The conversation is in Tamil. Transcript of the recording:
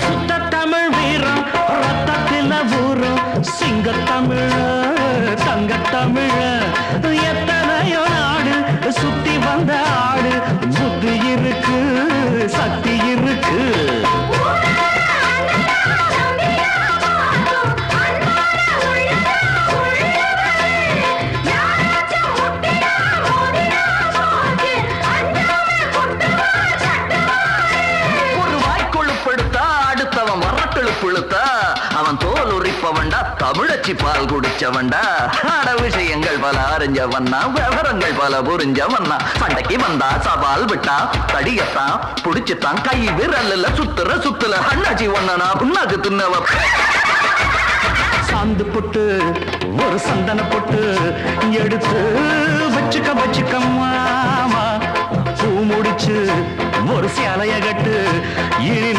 சுத்த தமிழ் வீரம் ரத்தத்தில ஊரும் சிங்க தமிழ தங்க தமிழ எத்தனையோ நாடு சுத்தி வந்த ஆடு புத்தி இருக்கு சக்தி இருக்கு அவன் தோல் உரிப்பவன்டா தமிழச்சி பால் குடிச்சவன்டா ஆட விஷயங்கள் பல அறிஞ்சவன்னா விவரங்கள் பல புரிஞ்சவன்னா சண்டைக்கு வந்தா சவால் விட்டா தடியத்தான் புடிச்சுத்தான் கை விரல்ல சுத்துல அண்ணாச்சி ஒன்னா புண்ணாக்கு தின்னவ சாந்து பொட்டு ஒரு சந்தன பொட்டு எடுத்து வச்சுக்க மாமா பூ முடிச்சு ஒரு சேலைய கட்டு இனி